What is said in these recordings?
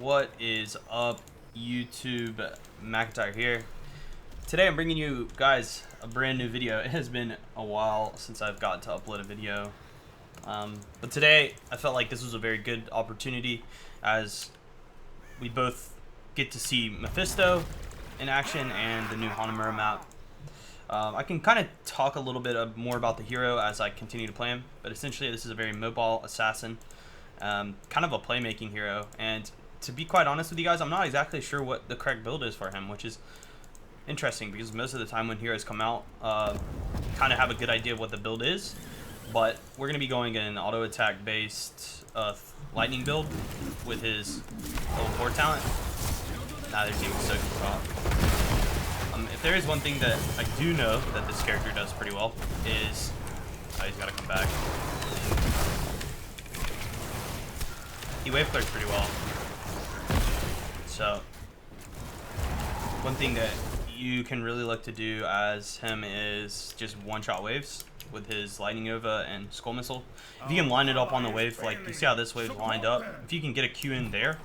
What is up, YouTube? McIntyre here. Today I'm bringing you guys a brand new video. It has been a while since I've gotten to upload a video. But today I felt like this was a very good opportunity as we both get to see Mephisto in action and the new Hanamura map. I can kind of talk a little bit more about the hero as I continue to play him, but essentially this is a very mobile assassin, kind of a playmaking hero. And to be quite honest with you guys, I'm not exactly sure what the correct build is for him, which is interesting because most of the time when heroes come out, kind of have a good idea of what the build is. But we're going to be going in an auto attack based lightning build with his level 4 talent. Nah, there's even so if there is one thing that I do know that this character does pretty well is he's got to come back. He wave clears pretty well. So one thing that you can really look to do as him is just one-shot waves with his lightning nova and skull missile. If you can line it up on the wave, like you see how this wave's lined up, if you can get a Q in there,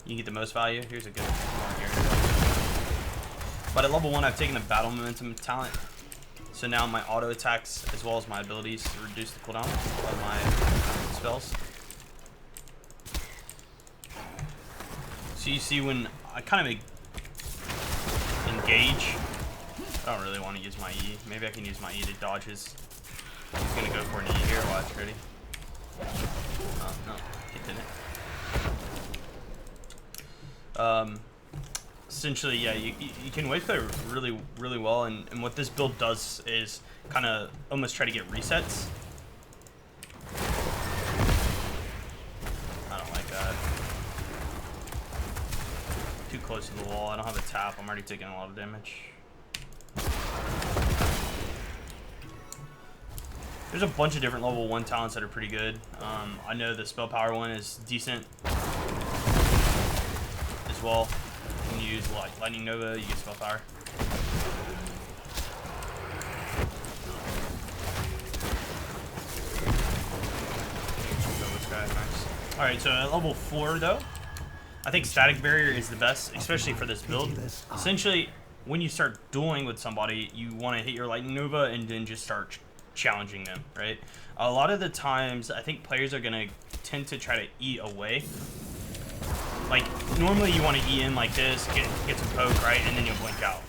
you can get the most value. Here's a good one here. But at level 1, I've taken the battle momentum talent, so now my auto attacks as well as my abilities to reduce the cooldown of my spells. So you see when I kind of engage, I don't really want to use my E. Maybe I can use my E to dodge his. He's going to go for an E here. Watch, ready? Oh, no, he didn't. Essentially, yeah, you can wave clear really well, and what this build does is kind of almost try to get resets. I don't like that. Too close to the wall. I don't have a tap. I'm already taking a lot of damage. There's a bunch of different level 1 talents that are pretty good. I know the spell power one is decent as well. You can use like lightning nova, you get spell power. Nice. Alright, so at level 4 though, I think static barrier is the best, especially for this build. Essentially, when you start dueling with somebody, you want to hit your lightning nova and then just start challenging them, right? A lot of the times, I think players are going to tend to try to eat away. Like, normally you want to E in like this, get some poke, right? And then you'll blink out.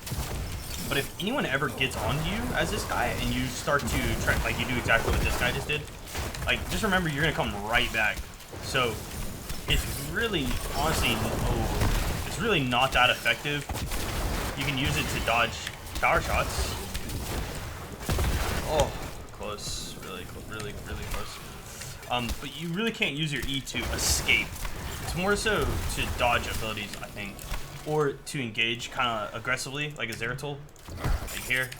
But if anyone ever gets onto you as this guy and you start to try, like you do exactly what this guy just did, like, just remember you're going to come right back. So it's really, honestly, it's really not that effective. You can use it to dodge tower shots. Oh, close, really close. But you really can't use your E to escape. It's more so to dodge abilities, I think, or to engage kind of aggressively, like a Zeratul, like here.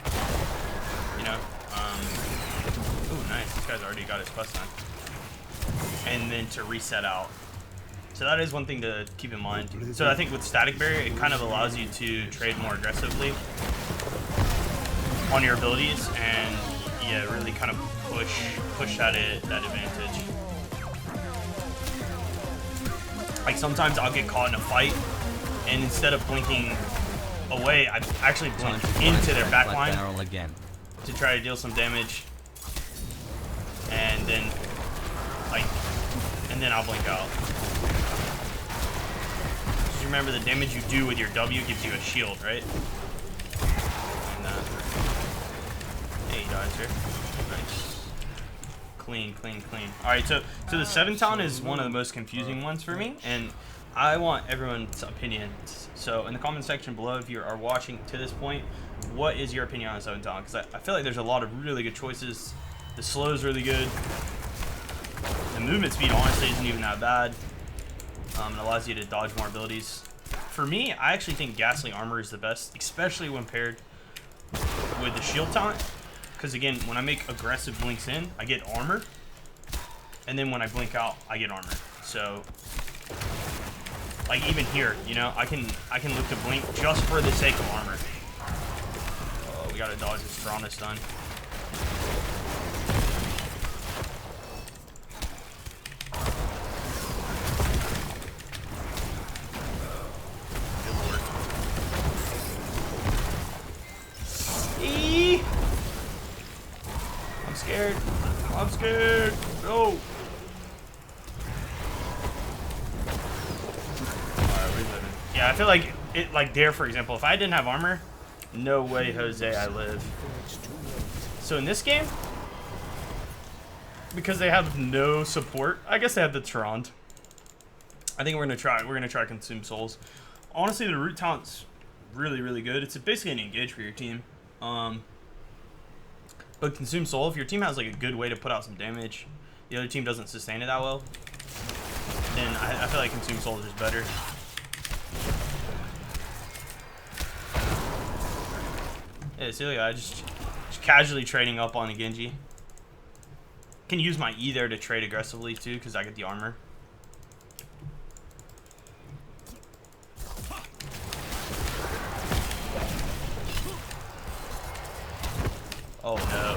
You know. Oh, nice. This guy's already got his quest done. And then to reset out. So that is one thing to keep in mind. So I think with static barrier, it kind of allows you to trade more aggressively on your abilities, and yeah, really kind of push that advantage. Like sometimes I'll get caught in a fight, and instead of blinking away, I actually blink into their back line to try to deal some damage, and then I'll blink out. Just remember the damage you do with your W gives you a shield, right? And hey, he dies here. Nice. Clean. Alright, so the 7 talent is one of the most confusing ones for me, and I want everyone's opinions. So in the comment section below, if you are watching to this point, what is your opinion on the 7 talent? Because I feel like there's a lot of really good choices. The slow is really good. The movement speed honestly isn't even that bad. It allows you to dodge more abilities. For me, I actually think Ghastly Armor is the best, especially when paired with the shield talent. Because again, when I make aggressive blinks in, I get armor, and then when I blink out, I get armor. So, like even here, you know, I can look to blink just for the sake of armor. Oh, we gotta dodge this Piranha stun. Yeah, I feel like it, like there, for example, if I didn't have armor, no way, Jose, I live. So in this game, because they have no support, I guess they have the Tyrant. I think we're gonna try Consume Souls. Honestly, the root talent's really, really good. It's basically an engage for your team. But Consume Soul, if your team has like a good way to put out some damage, the other team doesn't sustain it that well, then I feel like Consume Soul is just better. Yeah, see, like, I just casually trading up on a Genji. Can use my E there to trade aggressively too, because I get the armor. Oh no.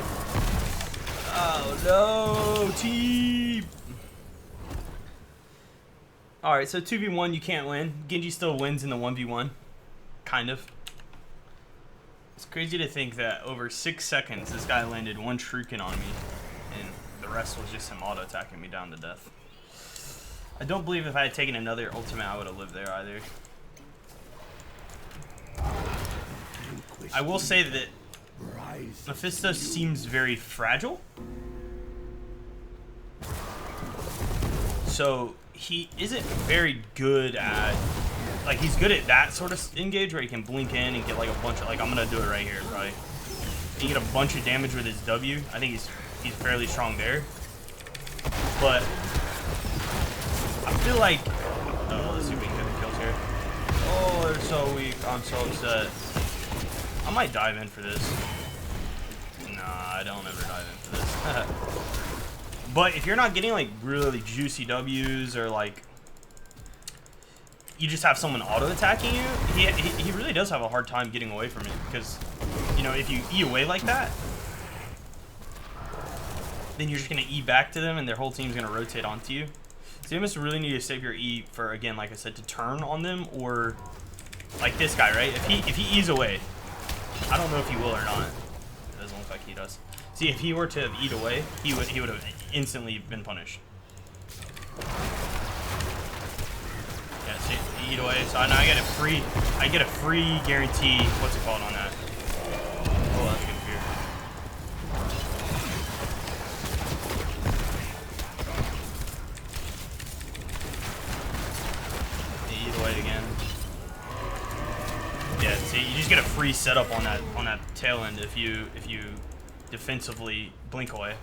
Oh no, team! Alright, so 2v1 you can't win. Genji still wins in the 1v1. Kind of. It's crazy to think that over 6 seconds this guy landed one shuriken on me and the rest was just him auto-attacking me down to death. I don't believe if I had taken another ultimate I would have lived there either. I will say that Mephisto seems very fragile. So he isn't very good at, like, he's good at that sort of engage where he can blink in and get like a bunch of, like, I'm gonna do it right here probably. He can get a bunch of damage with his W. I think he's fairly strong there. But I feel like, oh, let's see if we can get the kills here. Oh, they're so weak. I'm so upset. I might dive in for this. Nah, I don't ever dive in for this. But if you're not getting like really juicy W's, or like you just have someone auto attacking you, he really does have a hard time getting away from it, because, you know, if you E away like that, then you're just gonna E back to them and their whole team's gonna rotate onto you. So you must really need to save your E for, again, like I said, to turn on them, or like this guy, right? If he E's away, I don't know if he will or not. It doesn't look like he does. See, if he were to have E'd away, he would have instantly been punished. Yeah, see, E'd away. So now I get a free guarantee. What's it called on that? Oh, that's good fear. E'd away again. Yeah, see, you just get a free setup on that tail end if you defensively blink away.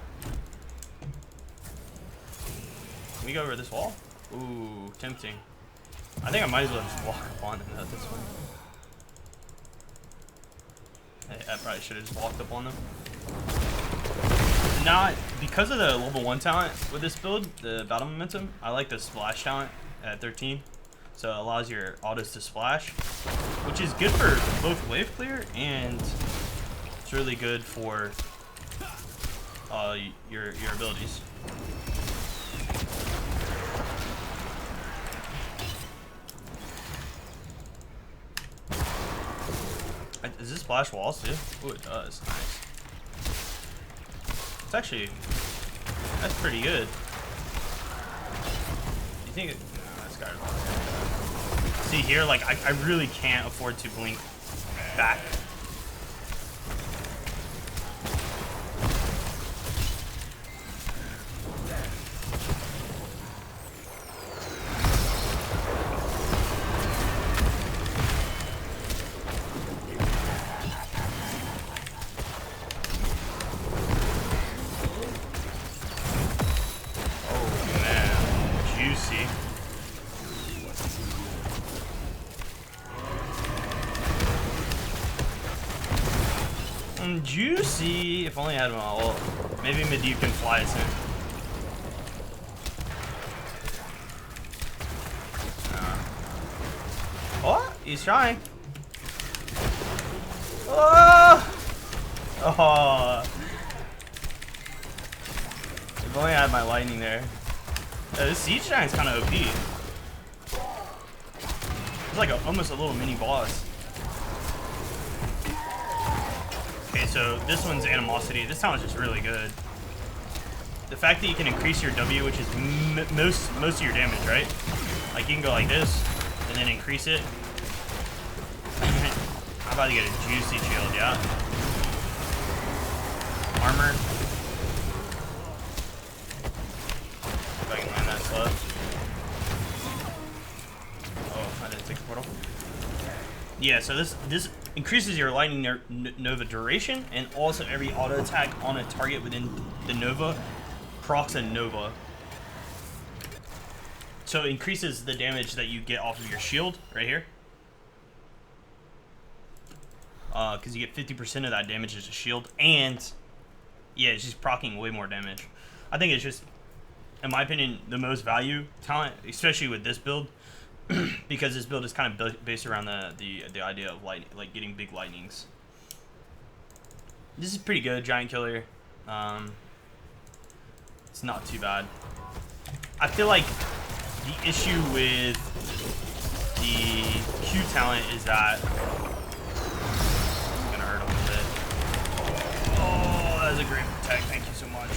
Can we go over this wall? Ooh, tempting. I think I might as well just walk up on them at this point. Hey, I probably should have just walked up on them. Now, because of the level 1 talent with this build, the battle momentum, I like the splash talent at 13. So it allows your autos to splash, which is good for both wave clear, and it's really good for your abilities. Does this splash walls too? Ooh, it does. Nice. It's actually, that's pretty good. You think it? No, this guy. See here, like I really can't afford to blink back. Juicy. If only I had my ult. Maybe Medivh can fly us in. Oh, he's trying. Oh! Oh! If only I had my lightning there. This siege giant's kind of OP. It's like almost a little mini boss. Okay, so this one's animosity. This talent's just really good. The fact that you can increase your W, which is most of your damage, right? Like you can go like this and then increase it. About to get a juicy shield, yeah. Armor. If I can land that slow. Oh, I didn't take the portal. Yeah, so this increases your lightning nova duration, and also every auto attack on a target within the nova procs a nova. So it increases the damage that you get off of your shield right here. Because you get 50% of that damage as a shield, and yeah, it's just proccing way more damage. I think it's just, in my opinion, the most value talent, especially with this build, because this build is kind of based around the idea of lightning, like getting big lightnings. This is pretty good, giant killer. It's not too bad. I feel like the issue with the Q talent is that it's gonna hurt a little bit. Oh, that was a great protect. Thank you so much.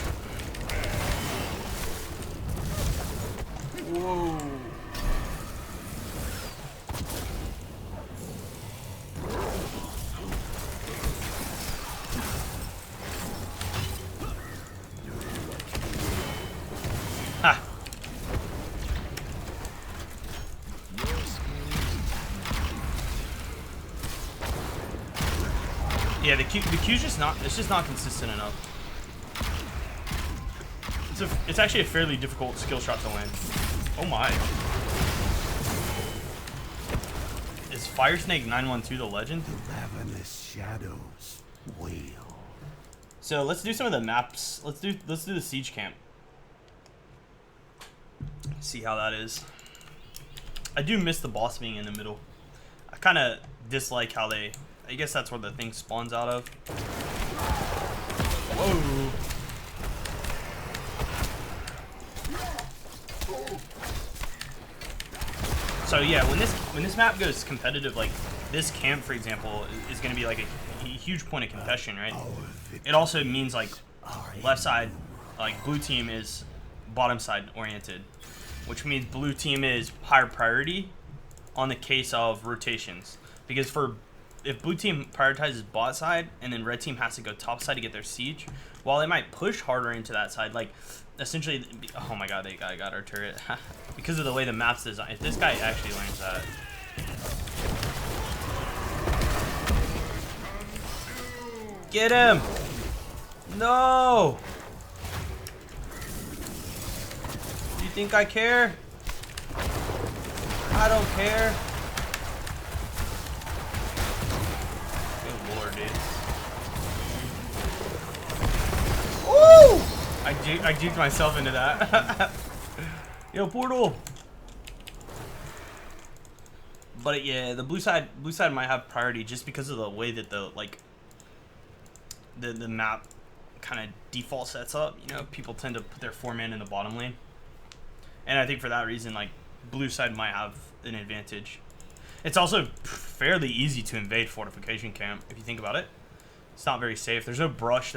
Whoa. Ha. Yeah, the Q's just not, it's just not consistent enough. It's actually a fairly difficult skill shot to land. Oh my. Is Fire Snake 912 the legend? The ravenous shadows wail. So let's do some of the maps. Let's do the siege camp. See how that is. I do miss the boss being in the middle. I kind of dislike how they, I guess that's where the thing spawns out of. Whoa. So yeah, when this map goes competitive, like this camp, for example, is going to be like a huge point of contention, right? It also means like left side, like blue team is bottom side oriented, which means blue team is higher priority on the case of rotations. Because if blue team prioritizes bot side and then red team has to go top side to get their siege, while they might push harder into that side, like essentially, oh my god, they got our turret. Because of the way the map's designed, if this guy actually learns that. Get him! No! You think I care? I don't care. Good lord, dude. Woo! I juked myself into that. Yo, portal. But yeah, the blue side might have priority just because of the way that the map kind of default sets up. You know, people tend to put their 4-man in the bottom lane, and I think for that reason, like blue side might have an advantage. It's also fairly easy to invade fortification camp if you think about it. It's not very safe. There's no brush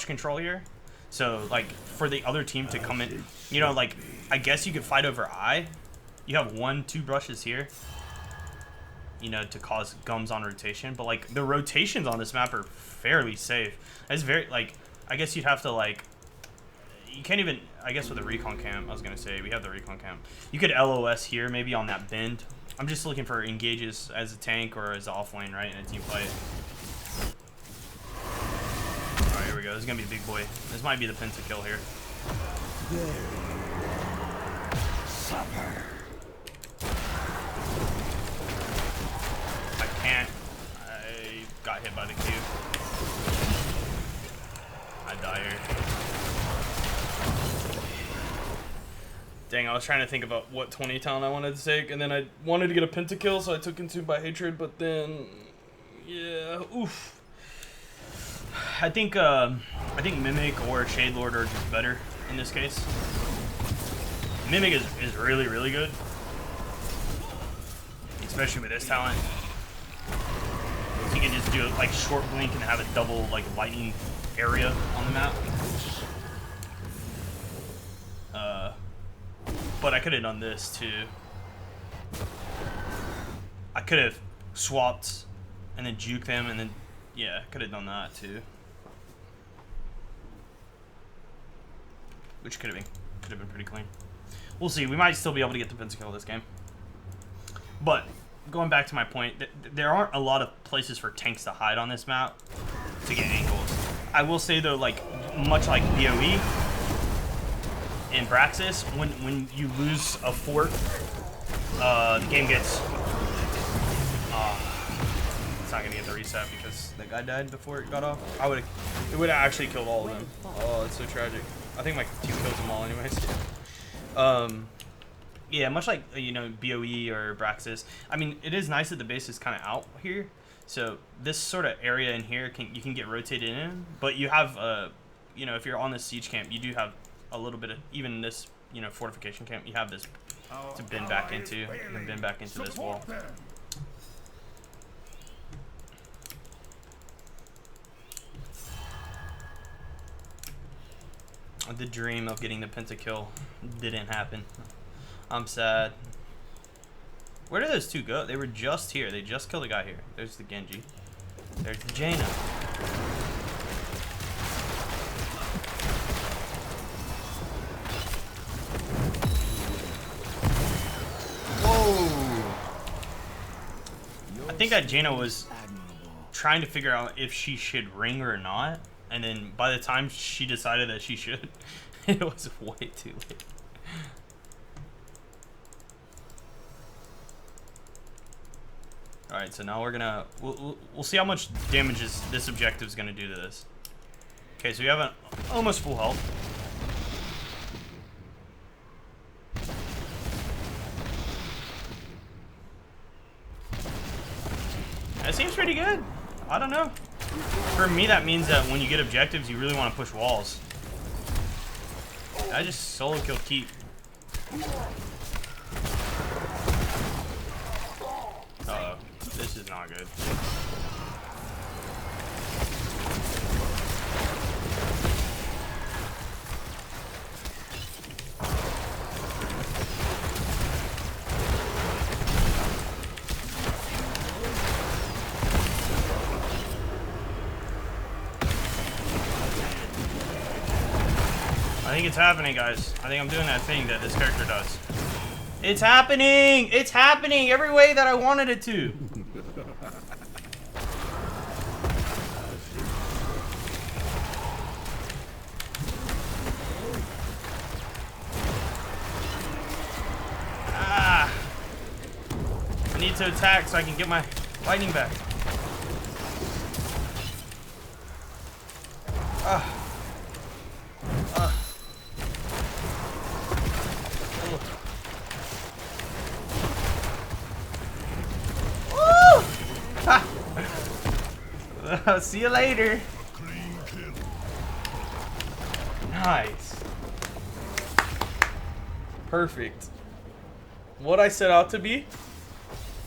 control here. So, like, for the other team to come in, you know, like, I guess you could fight over eye. You have 1-2 brushes here, you know, to cause gums on rotation. But, like, the rotations on this map are fairly safe. It's very, like, I guess you'd have to, like, you can't even, I guess with the recon camp, I was going to say, we have the recon camp. You could LOS here, maybe on that bend. I'm just looking for engages as a tank or as an offlane, right, in a team fight. Alright, here we go. This is going to be a big boy. This might be the pentakill here. Supper. I can't. I got hit by the cube. I die here. Dang, I was trying to think about what 20 talent I wanted to take, and then I wanted to get a pentakill, so I took Consumed by Hatred, but then, yeah, oof. I think Mimic or Shade Lord are just better in this case. Mimic is really, really good, especially with this talent. So you can just do like short blink and have a double like lightning area on the map. But I could have done this too. I could have swapped and then juke them, and then yeah, could have done that too. Which could have been pretty clean. We'll see. We might still be able to get the pentakill this game. But going back to my point, there aren't a lot of places for tanks to hide on this map to get angles. I will say though, like much like BOE and Braxis, when you lose a fort, the game gets. It's not gonna get the reset because that guy died before it got off. It would have actually killed all of them. Oh, it's so tragic. I think my team kills them all anyways. Yeah, much like, you know, BOE or Braxis. I mean, it is nice that the base is kind of out here. So this sort of area in here, you can get rotated in. But you have, you know, if you're on this siege camp, you do have a little bit of, even this, you know, fortification camp, you have this to bend back into, and bend back into this wall. The dream of getting the pentakill didn't happen. I'm sad. Where did those two go? They were just here. They just killed a guy here. There's the Genji. There's the Jaina. Whoa! I think that Jaina was trying to figure out if she should ring or not. And then by the time she decided that she should, it was way too late. All right, so now we're gonna we'll see how much damage this objective is gonna do to this. Okay, so we have an almost full health. That seems pretty good. I don't know. For me, that means that when you get objectives, you really want to push walls. I just solo killed Keep. Uh-oh. This is not good. I think it's happening, guys. I think I'm doing that thing that this character does. It's happening! It's happening every way that I wanted it to. Ah! I need to attack so I can get my lightning back. Ah. See you later. Nice. Perfect. What I set out to be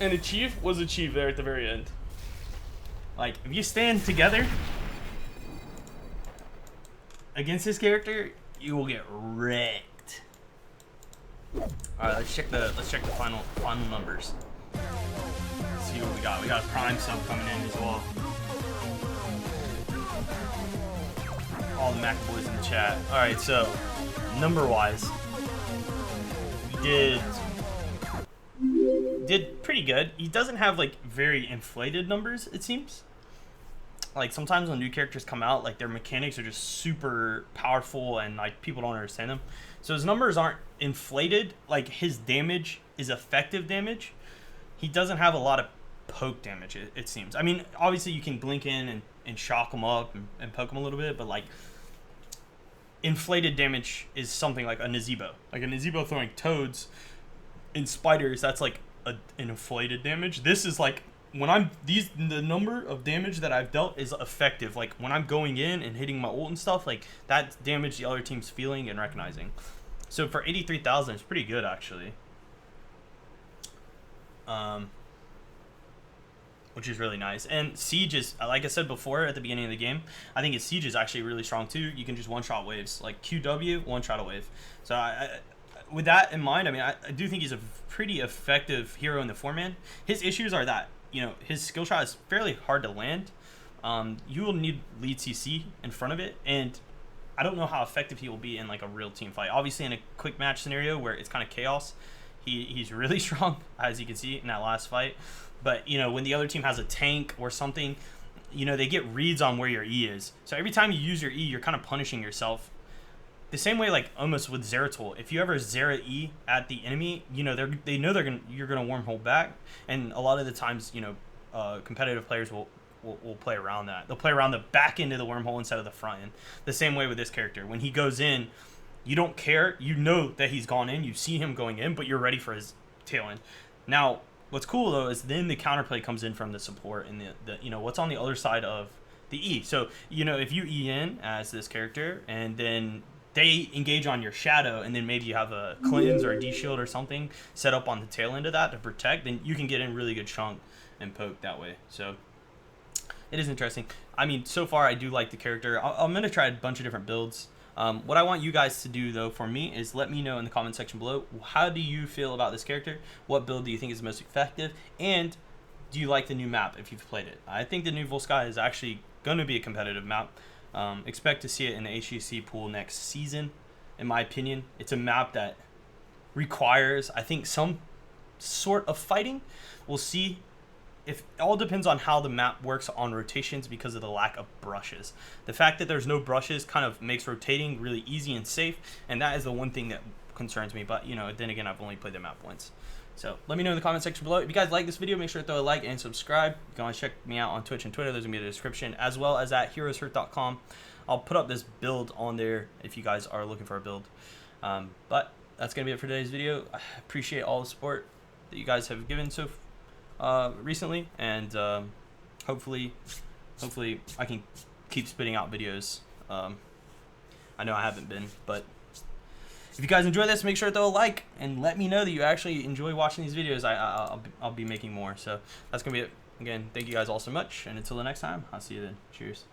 and achieve was achieved there at the very end. Like, if you stand together against this character, you will get wrecked. Alright, let's check the final numbers. Let's see what we got. We got a prime sub coming in as well. All the Mac boys in the chat. Alright, so number wise, we did pretty good. He doesn't have like very inflated numbers, it seems. Like sometimes when new characters come out, like their mechanics are just super powerful and like people don't understand them. So his numbers aren't inflated, like his damage is effective damage. He doesn't have a lot of poke damage, it seems. I mean, obviously you can blink in and shock him up and poke him a little bit, but like inflated damage is something like a Nazebo. Like a Nazebo throwing toads in spiders, that's like an inflated damage. This is like when the number of damage that I've dealt is effective. Like when I'm going in and hitting my ult and stuff, like that damage the other team's feeling and recognizing. So for 83,000, it's pretty good actually. Which is really nice. And Siege is, like I said before at the beginning of the game, I think his Siege is actually really strong too. You can just one-shot waves. Like QW, one-shot a wave. So with that in mind, I mean, I do think he's a pretty effective hero in the 4-man. His issues are that you know, his skill shot is fairly hard to land. You will need lead CC in front of it, and I don't know how effective he will be in like a real team fight. Obviously, in a quick match scenario where it's kind of chaos, he's really strong, as you can see in that last fight. But you know, when the other team has a tank or something, you know, they get reads on where your E is. So every time you use your E, you're kind of punishing yourself. The same way, like almost with Zeratul, if you ever Zera E at the enemy, you know you're gonna wormhole back, and a lot of the times, you know, competitive players will play around that. They'll play around the back end of the wormhole instead of the front end. The same way with this character. When he goes in, you don't care. You know that he's gone in. You see him going in, but you're ready for his tail end. Now, what's cool though is then the counterplay comes in from the support and the you know what's on the other side of the E. So you know if you E in as this character and then they engage on your shadow, and then maybe you have a cleanse or a D shield or something set up on the tail end of that to protect, then you can get in really good chunk and poke that way. So it is interesting. I mean, so far I do like the character. I'm going to try a bunch of different builds. What I want you guys to do, though, for me is let me know in the comment section below, how do you feel about this character? What build do you think is the most effective? And do you like the new map if you've played it? I think the new Volsky is actually going to be a competitive map. Expect to see it in the HGC pool next season, in my opinion. It's a map that requires, I think, some sort of fighting. We'll see. It all depends on how the map works on rotations because of the lack of brushes. The fact that there's no brushes kind of makes rotating really easy and safe, and that is the one thing that concerns me. But, you know, then again, I've only played the map once. So let me know in the comment section below. If you guys like this video, make sure to throw a like and subscribe. You can always check me out on Twitch and Twitter. Those are going to be in the description, as well as at heroeshurt.com. I'll put up this build on there if you guys are looking for a build. But that's going to be it for today's video. I appreciate all the support that you guys have given so recently, and hopefully I can keep spitting out videos. I know I haven't been, but if you guys enjoy this, make sure to throw a like and let me know that you actually enjoy watching these videos. I'll be making more. So that's gonna be it. Again, thank you guys all so much, and until the next time, I'll see you then. Cheers.